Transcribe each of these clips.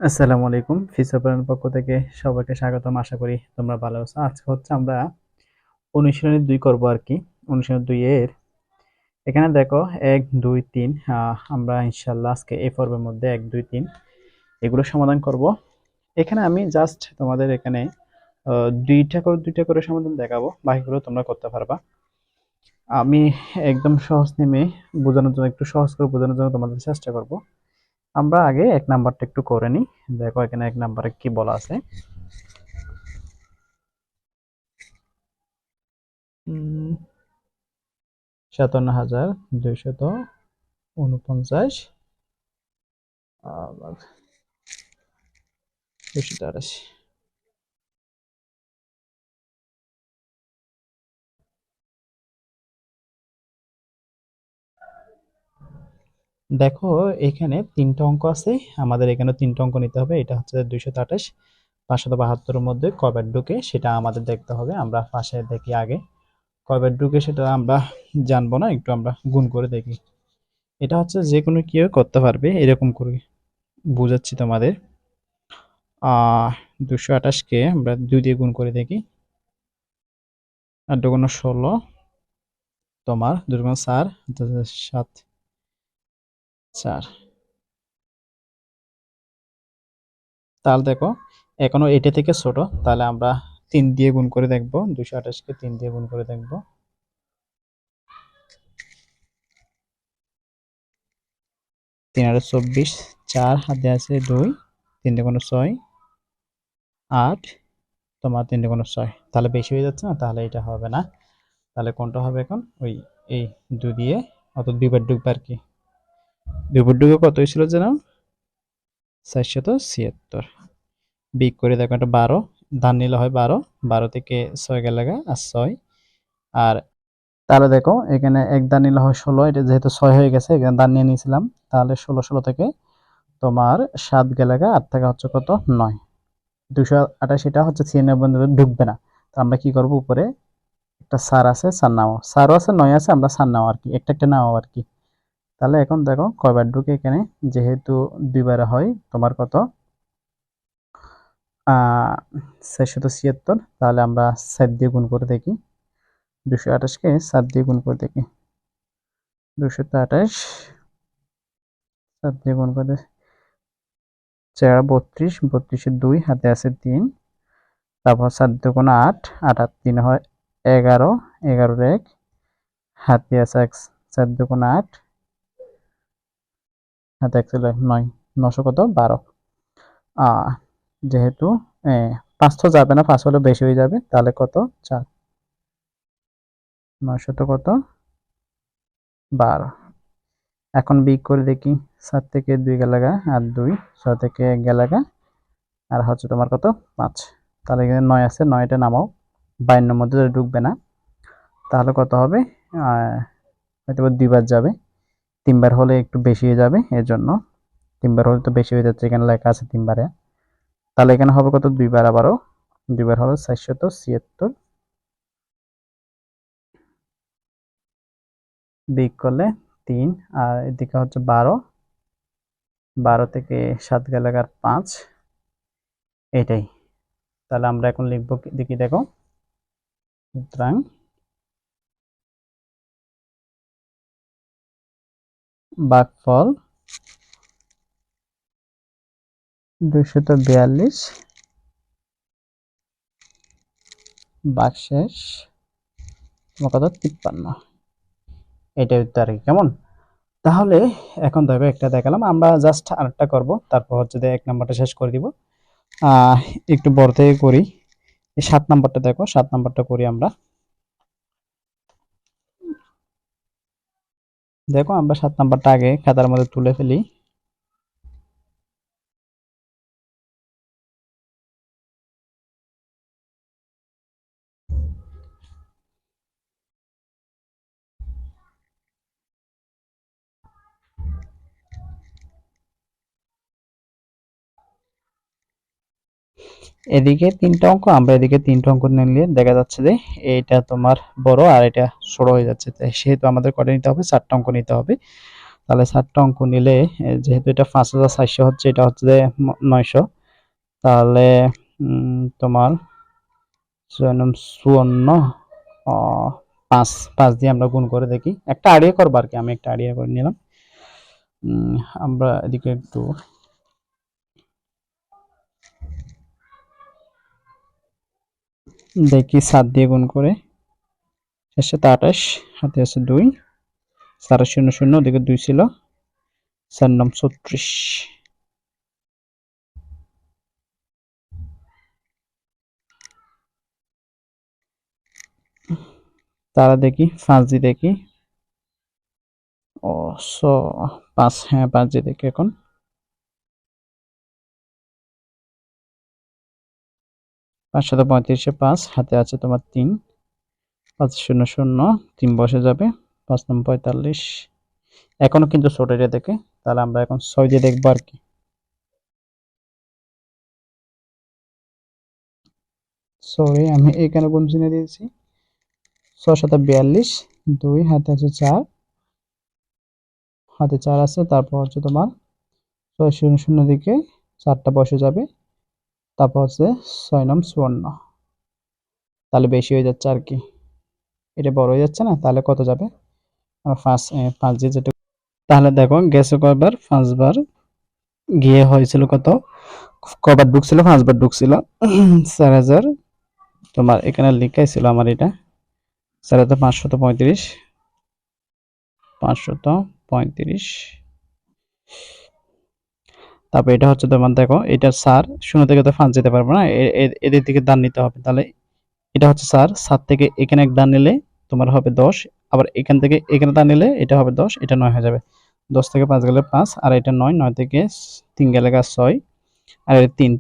আসসালামু আলাইকুম। ফিসাপারের পক্ষ থেকে সবাইকে স্বাগতম। আশা করি তোমরা ভালো আছো। আজকে হচ্ছে আমরা অনুশীলনী 2 করব আর কি। অনুশীলনী 2 এর এখানে দেখো 1 2 3 আমরা ইনশাআল্লাহ আজকে এই পর্বের মধ্যে 1 2 3 এগুলো সমাধান করব। এখানে আমি জাস্ট তোমাদের এখানে দুইটা করে সমাধান দেখাবো, বাকিগুলো তোমরা করতে পারবা। আমি একদম সহজ নেমে বোঝানোর জন্য, একটু সহজ করে বোঝানোর জন্য তোমাদের চেষ্টা করব। আমরা আগে 1 নাম্বারটা একটু করে নিই। দেখো এখানে 1 নাম্বারে কি বলা আছে। 57,249 আবার 288। দেখো এখানে তিনটা অঙ্ক আছে, আমাদের এখানে তিনটা অঙ্ক নিতে হবে। এটা হচ্ছে 228, 572 মধ্যে কয়বার ঢুকে সেটা আমাদের দেখতে হবে। আমরা পাশে দেখি আগে কয়বার ঢুকে, সেটা আমরা জানবো না, একটু আমরা গুণ করে দেখি। এটা হচ্ছে যে কোনো কেউ করতে পারবে, এরকম করে বুঝাচ্ছি তোমাদের। 228 কে আমরা 2 দিয়ে গুণ করে দেখি। 8 × 16, তোমার 2 × 4 7 4। তাহলে দেখো এখনো এটা থেকে ছোট, তাহলে আমরা 3 দিয়ে গুণ করে দেখব। 228-কে 3 দিয়ে গুণ করে দেখব। 3 আর 24, 4 হাতে আছে 2, 3 × 6 8, তোমার 3 × 6। তাহলে বেশি হয়ে যাচ্ছে না, তাহলে এটা হবে না। তাহলে কোনটা হবে এখন? ওই এই 2 দিয়ে, অত দুইবার ঢুকবে আর কি। দুইবার ঢুকে কত হয়েছিল যেন? 476। বিগ করে দেখো, এটা 12 ধান নিলে হয় 12, 12 থেকে 6 গেলে আর 6। আর তাহলে দেখো এখানে এক দান নিলে হয় 16, এটা যেহেতু 6 হয়ে গেছে এখানে দান নিয়ে নিয়েছিলাম। তাহলে 16 থেকে তোমার 7 গেলে 8 থেকে হচ্ছে কত? 9। 228 এটা হচ্ছে 96 ঢুকবে না। তো আমরা কি করব, উপরে একটা সার আছে, সার নাও, সারও আছে 9 আছে, আমরা সার নাও আর কি, একটা একটা নাও আর কি। তাহলে এখন দেখো কয়বার ঢুকে এখানে, যেহেতু দুইবার হয় তোমার কত 476, তাহলে আমরা 7 দিয়ে গুণ করে দেখি। 228-কে 7 দিয়ে গুণ করে দেখি। 228 7 দিয়ে গুণ করে 4 32, 32-এ 2 হাতে আছে 3, তারপর 7 2 8, 8 আর 3 হয় 11, 11-এর 1 হাতে আছে 1, 4 2 8 হাতে 1 ছিল 9, 900 কত? 12। যেহেতু 5 তো যাবে না, 5 হলে বেশি হয়ে যাবে, তাহলে কত? 4, 900 তো কত? 12। এখন বিয়োগ করে দেখি। 7 থেকে 2 গেলে আর 2, 6 থেকে 1 গেলে আর হচ্ছে তোমার কত? 5। তাহলে এখানে 9 আছে, 9টা নামাও, 52 মধ্যে তো ঢুকবে না। তাহলে কত হবে? হয়তো দুইবার যাবে, তিনবার হলে একটু বেশি হয়ে যাবে, এর জন্য। তিনবার হলে তো বেশি হয়ে যাচ্ছে, এখানে লেখা আছে তিনবারে। তাহলে এখানে হবে কত? দুইবার, আবারও দুইবার হলো 476। বিয়োগ করলে 3, আর এদিকে হচ্ছে 12, 12 থেকে 7 গেলে আর 5, এটাই। তাহলে আমরা এখন লিখবো, দেখি দেখো। সুতরাং ভাগফল 242 ভাগশেষ তোমার কত? 53। এটাই উত্তর আর কি। কেমন? তাহলে এখন দেখো একটা দেখালাম, আমরা জাস্ট আরেকটা করব, তারপর হচ্ছে 1 নাম্বারটা শেষ করে দিব। আহ একটু বড় থেকে করি। এই 7 নাম্বারটা দেখো, 7 নাম্বারটা করি আমরা। দেখো আমরা 7 নাম্বারটা আগে খাতার মধ্যে তুলে ফেলি। এদিকে 3টা অঙ্ক, আমরা এদিকে 3টা অঙ্ক নিলে দেখা যাচ্ছে যে এইটা তোমার বড় আর এটা ছোট হয়ে যাচ্ছে, সেহেতু আমাদের কটা নিতে হবে? 4টা অঙ্ক নিতে হবে। তাহলে 4টা অঙ্ক নিলে যেহেতু এটা 5400 হচ্ছে, এটা হচ্ছে যে 900, তাহলে তোমার 54, 5 5 দিয়ে আমরা গুণ করে দেখি, একটা আইডিয়া করবো আর কি, আমি একটা আইডিয়া করে নিলাম। আমরা এদিকে একটু দেখি, 7 দিয়ে গুণ করে, শেষে 28, হাতে আছে 2, 4 0 0, ওদিকে 2 ছিল, 4 9 36। তারা দেখি 5 দিয়ে দেখি, ও 5, হ্যাঁ 5 দিয়ে দেখি এখন, 5 7 35, 5 হাতে আছে তোমার 3, 5 0 0, 3 বসে যাবে, 5 9 45, এখনো কিন্তু ছোট এটা দেখে, তাহলে আমরা এখন 6 দিয়ে দেখবো আর কি। সরি, আমি এখানে গুণ চিহ্ন দিয়েছি, 6 7 42, 2 হাতে আছে 4, হাতে 4 আছে, তারপর হচ্ছে তোমার 6 0 0 দিকে 4টা বসে যাবে, তারপর হচ্ছে 6 9 54, তাহলে বেশি হয়ে যাচ্ছে আর কি, এটা বড় হয়ে যাচ্ছে না, তাহলে কত যাবে, 5 5 দিয়ে যেটা, তাহলে দেখো গেছে কয়বার, 5 বার গিয়ে হয়েছিল কত, কবার ঢুকছিল, 5 বার ঢুকছিল, 4000, তোমার এখানে লেখাই ছিল আমার এটা 4535, 535, তারপর এটা হচ্ছে তোমার দেখো, এটা স্যার 0 থেকে তো 5 যেতে পারবো না, এদের দিকে দান নিতে হবে, তাহলে এটা হচ্ছে স্যার 7 থেকে এখানে এক দান নিলে তোমার হবে 10, আবার এখান থেকে এখানে দান নিলে এটা হবে 10, এটা 9 হয়ে যাবে, 10 থেকে 5 গেলে 5, আর এটা 9, 9 থেকে 3 গেলে 6, আর এটা 3,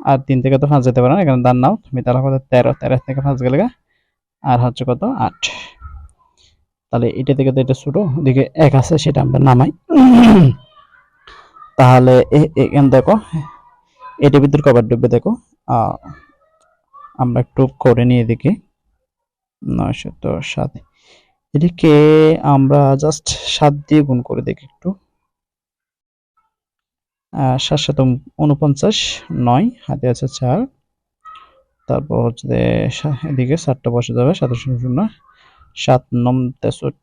আর 3 থেকে তো 5 যেতে পারে না, এখানে দান নাও তুমি, তাহলে কত 13, 13 থেকে 5 গেলে আর হচ্ছে কত 8, তাহলে এটা থেকে তো এটা ছোট, ওদিকে 1 আছে, সেটা আমরা নামাই। তাহলে এখানে দেখো এটার ভিতর কবার ডুববে দেখো, আমরা একটু করে নিয়ে দেখি, 907, এদিকে আমরা জাস্ট 7 দিয়ে গুণ করে দেখি একটু, 7 7 49, 9 হাতে আছে 4, তারপর হচ্ছে এদিকে 4টা বসে যাবে, 7 0 0, 7 9 63,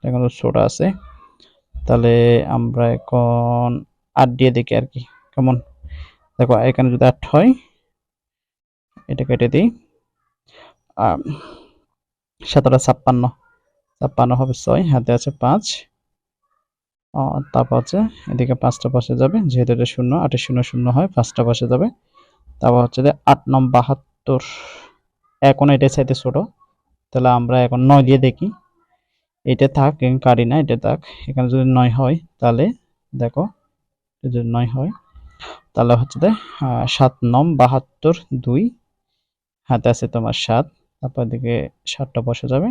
এখন তো ছোট আছে, তাহলে আমরা এখন 8 দিয়ে দেখি আর কি কেমন, দেখো এখানে যদি 8 হয়, এটা কেটে দিই, 7 56, 56 হবে 6, হাতে আছে 5, তারপর হচ্ছে এদিকে 5টা বসে যাবে, যেহেতু এটা 0, 8 0 0 হয়, 5টা বসে যাবে, তারপর হচ্ছে 8 9 72, এখন এটা চাইতে ছোট, তাহলে আমরা এখন 9 দিয়ে দেখি, এটা থাক, কারি না, এটা থাক, এখানে যদি 9 হয়, তাহলে দেখো যদি 9 হয়, তাহলে হচ্ছে 7 9 72, 2 হাতে আছে তোমার 7, তারপর দিকে 7টা বসে যাবে,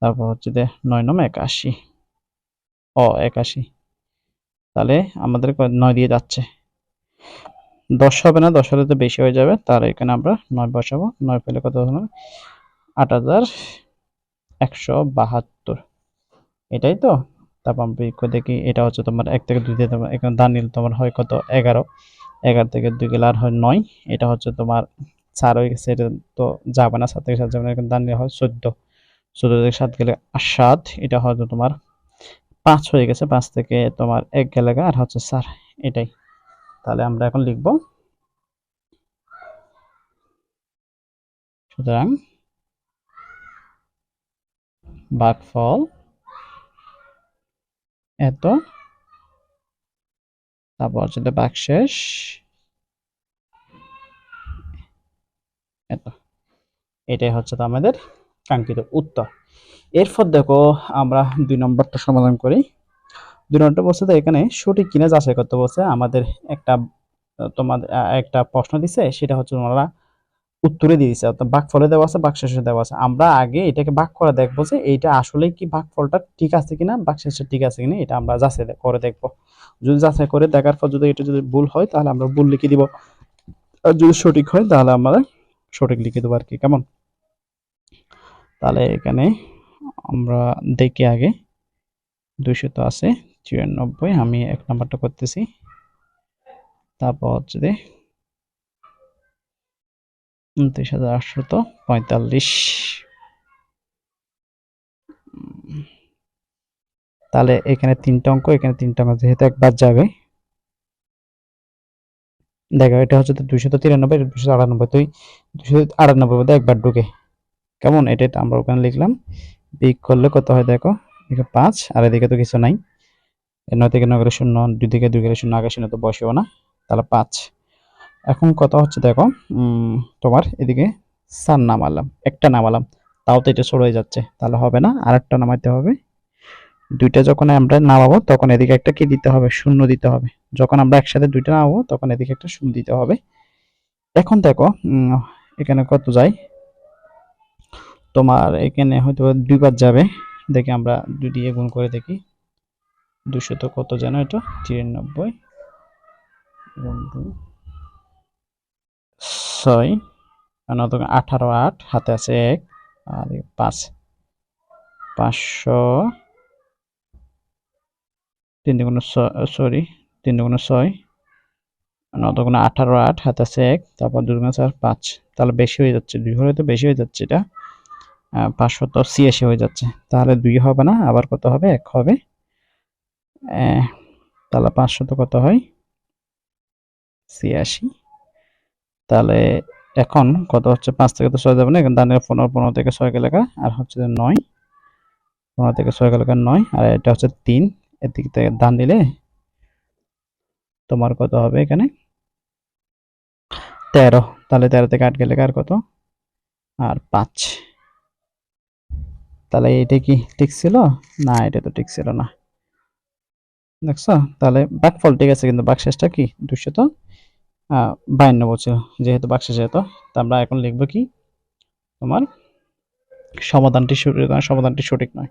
তারপর হচ্ছে 9 9 81, 81, তাহলে আমাদের 9 দিয়ে যাচ্ছে, 10 হবে না, 10 হলে তো বেশি হয়ে যাবে, তাহলে এখানে আমরা 9 বসাবো, 9 পেলে কত হলো, 8172, এটাই তো। তারপর আমরা দেখি, এটা হচ্ছে তোমার 1 থেকে 2 দিয়ে তোমার এখানে দান নিলে তোমার হয় কত, 11, 11 থেকে 2 গেলে আর হয় 9, এটা হচ্ছে তোমার 4 হয়ে গেছে, এটা তো যাবে না, 7 থেকে 7 যাবে না, এখানে দান নিলে হয় 14, 14 থেকে 7 গেলে 7, এটা হয়তো তোমার 5 হয়ে গেছে, 5 থেকে তোমার 1 গেলে আর হচ্ছে 4, এটাই। তাহলে আমরা এখন লিখব, সুতরাং ভাগফল এত, তারপর হচ্ছে ভাগশেষ এত, এটাই হচ্ছে তো আমাদের কাঙ্ক্ষিত উত্তর। এরপর দেখো আমরা 2 নম্বরটা সমাধান করি। 2 নম্বরটা বলছে তো এখানে সঠিক কিনা যাচাই করতে বলছে, আমাদের একটা তোমাদের একটা প্রশ্ন দিছে, সেটা হচ্ছে তোমরা উত্তরে দিয়ে দিছে, অর্থাৎ ভাগফলে দেওয়া আছে, ভাগশেষে দেওয়া আছে, আমরা আগে এটাকে ভাগ করে দেখবো যে এইটা আসলে কি ভাগফলটা ঠিক আছে কিনা, ভাগশেষটা ঠিক আছে কিনা, এটা আমরা যাচাই করে দেখবো। যদি যাচাই করে দেখার পর যদি এটা যদি ভুল হয়, তাহলে আমরা ভুল লিখে দিব, আর যদি সঠিক হয় তাহলে আমরা সঠিক লিখে দেবো আর কি, কেমন। তাহলে এখানে আমরা দেখি আগে, 200 তো আছে 94, আমি 1 নাম্বারটা করতেছি। তারপর হচ্ছে যে 29,845। তাহলে এখানে 3টা অঙ্ক, এখানে 3টা অঙ্ক, যেহেতু একবার যাবে, দেখো এটা হচ্ছে তো 293, এটা 298, তুই 298 মধ্যে একবার ঢুকে, কেমন? এটা আমরা ওখানে লিখলাম, বিয়োগ করলে কত হয় দেখো, এদিকে 5 আর এদিকে তো কিছু নাই, 9 থেকে 9 গেলে 0, 2 থেকে 2 গেলে 0, আগে 0 তো বসেও না, তাহলে 5। এখন কথা হচ্ছে দেখো, তোমার এদিকে 4 নামালাম, একটা নামালাম, তাও তো এটা ছোট হয়ে যাচ্ছে, তাহলে হবে না, আরেকটা নামাইতে হবে। দুইটা যখন আমরা নামাবো তখন এদিকে একটা কি দিতে হবে, শূন্য দিতে হবে। যখন আমরা একসাথে দুইটা নামাবো তখন এদিকে একটা শূন্য দিতে হবে। এখন দেখো এখানে কত যায়, তোমার এখানে হয়তো দুইবার যাবে, দেখি আমরা 2 দিয়ে গুণ করে দেখি। 200 তো কত যেন এটা 93 গুণ 2 6, 18, 8 হাতে আছে 1 আর 5, 500, 3 দুগুণ 6, সরি 3 দুগুণ 6, 9 দুগুণ 18, 8 হাতে আছে 1, তারপর 2 দুগুণ 4, 5, তাহলে বেশি হয়ে যাচ্ছে, 2 হলে তো বেশি হয়ে যাচ্ছে, এটা 586 হয়ে যাচ্ছে, তাহলে 2 হবে না, আবার কত হবে, 1 হবে। তাহলে 500 কত হয় 86। তাহলে এখন কত হচ্ছে, 5 থেকে তো 6 যাবে না, এখন ডানের 15, 15 থেকে 6 কে লেখা, আর হচ্ছে 9, 15 থেকে 6 কে লেখা 9, আর এটা হচ্ছে 3, এদিক থেকে ডান দিলে তোমার কত হবে এখানে 13, তাহলে 13 থেকে 8 গেলে আর কত, আর 5। তাহলে এটা কি ঠিক ছিল? না, এটা তো ঠিক ছিল না, দেখছো? তাহলে ভাগফল ঠিক আছে, কিন্তু ভাগশেষটা কি 252 বলছিল, যেহেতু ভাগশেষ যেহেতু, তা আমরা এখন লিখবো কি, তোমার সমাধানটি সঠিক নয়,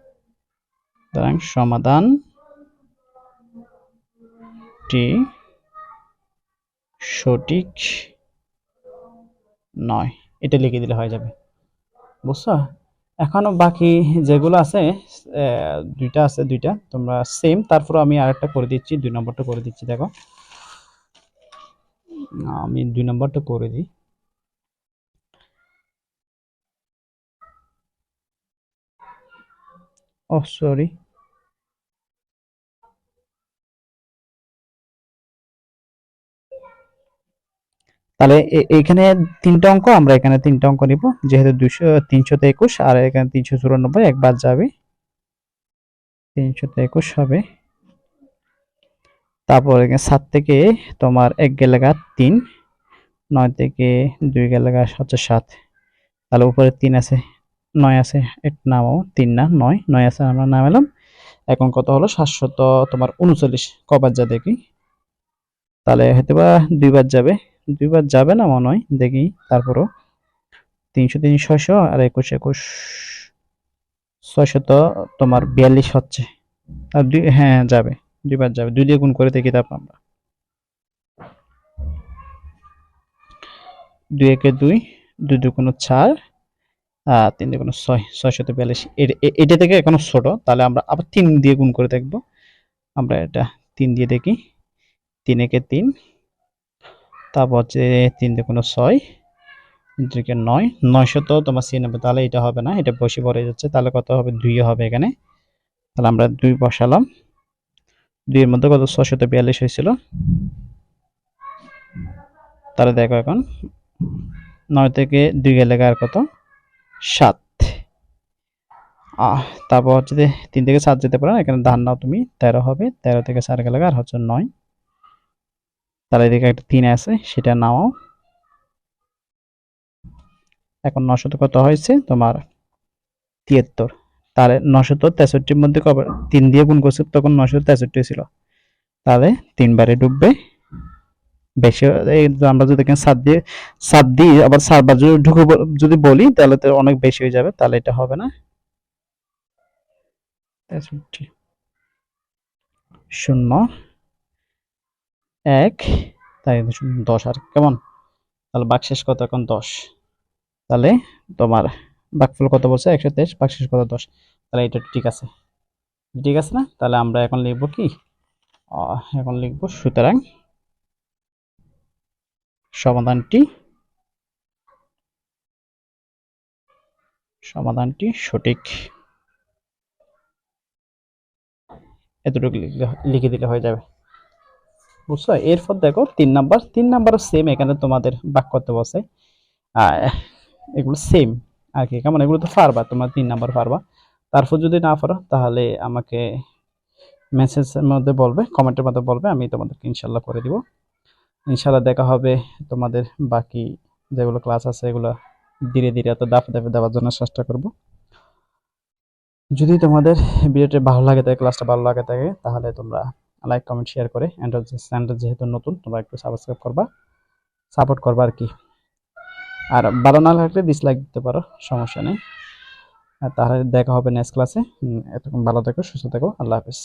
সুতরাং সমাধানটি সঠিক নয়, এটা লিখে দিলে হয়ে যাবে, বুঝছো? এখনো বাকি যেগুলো আছে, দুইটা আছে, দুইটা তোমরা সেম, তারপর আমি আরেকটা করে দিচ্ছি, 2 নম্বরটা করে দিচ্ছি, দেখো আমি 2 নম্বরটা করে দিই। ও সরি, তাহলে এখানে 3টা অঙ্ক, আমরা এখানে 3টা অঙ্ক নিব, যেহেতু 321 আর এখানে 394, একবার যাবে, 321 হবে। তারপর এখানে 7 থেকে তোমার 1 গেলে 3, 9 থেকে 2 গেলে হচ্ছে 7, তাহলে উপরে 3 আছে, 9 আছে, এটা নামাও, 3 না 9, 9 আছে, আমরা নামালাম। এখন কত হলো 700 তোমার 39, কবার যা দেখি, তাহলে হয়তো বা দুইবার যাবে, দুইবার যাবে না মনে হয়, দেখি তারপরও 300, 3, 600 আর 21, 21, 600 তোমার 42 হচ্ছে, আর দুই, হ্যাঁ যাবে, দুইবার যাবে, 2 দিয়ে গুণ করে দেখি, তারপর আমরা 2 একে 2, 2 দুগুণ 4, 3 দুগুণ 6, 642, এটা থেকে এখনো ছোট, তাহলে আমরা আবার 3 দিয়ে গুণ করে দেখবো, আমরা এটা 3 দিয়ে দেখি, 3 একে 3, তারপর হচ্ছে 3 দুগুণ 6, 3 থেকে 9, 900 তোমার 96, তাহলে এটা হবে না, এটা বসে পড়ে যাচ্ছে, তাহলে কত হবে 2 হবে এখানে, তাহলে আমরা 2 বসালাম, 2 এর মধ্যে কত 642 হয়েছিল, তাহলে দেখো এখন 9 থেকে 2 গেলে আর কত 7, তারপর হচ্ছে যে 3 থেকে 7 যেতে পারে না, এখানে ধান নাও তুমি, 13 হবে, 13 থেকে 4 গেলে আর হচ্ছে 9, তাহলে এদিকে একটা 3 আছে, সেটা নাও। এখন 900 কত হয়েছে তোমার 73, তাহলে 963 মধ্যে কবে 3 দিয়ে গুণ করছে, তখন 963 ছিল, তাহলে 3 বারে ডুববে, বেশি এই আমরা যদি এখানে 7 দিয়ে আবার 4 বার যদি ঢুকে যদি বলি, তাহলে তো অনেক বেশি হয়ে যাবে, তাহলে এটা হবে না, 0, 1, তাই 10, আর কেমন, তাহলে ভাগশেষ কত এখন 10, তাহলে তোমার ভাগফল কত বলছে 123, ভাগশেষ কত 10, তাহলে এটা ঠিক আছে। ঠিক আছে না? তাহলে আমরা এখন লিখব কি, এখন লিখব সুতরাং সমাধানটি সঠিক। এতটুকু লিখে দিলে হয়ে যাবে। বুঝছো? এরপর দেখো 3 নাম্বার সেম, এখানে তোমাদের ভাগ করতে বসে। এগুলো সেম আর কি, কেমন এগুলো তো পারবা, তোমরা 3 নাম্বার পারবা। তারপর যদি না পারো তাহলে আমাকে মেসেজের মধ্যে বলবে, কমেন্টের মধ্যে বলবে, আমি তোমাদেরকে ইনশাল্লাহ করে দিব। ইনশাল্লাহ দেখা হবে তোমাদের বাকি যেগুলো ক্লাস আছে এগুলো ধীরে ধীরে এত দাফে দাফে দেওয়ার জন্য চেষ্টা করব। যদি তোমাদের ভিডিওটি ভালো লাগে থাকে, ক্লাসটা ভালো লাগে থাকে, তাহলে তোমরা লাইক কমেন্ট শেয়ার করে চ্যানেলটা যেহেতু নতুন তোমরা একটু সাবস্ক্রাইব করবা, সাপোর্ট করবা আর কি। আর ভালো না লাগলে ডিসলাইক দিতে পারো, সমস্যা নেই। আর তাহলে দেখা হবে নেক্সট ক্লাসে। এতক্ষণ ভালো থেকো, সুস্থ থেকো, আল্লাহ হাফিজ।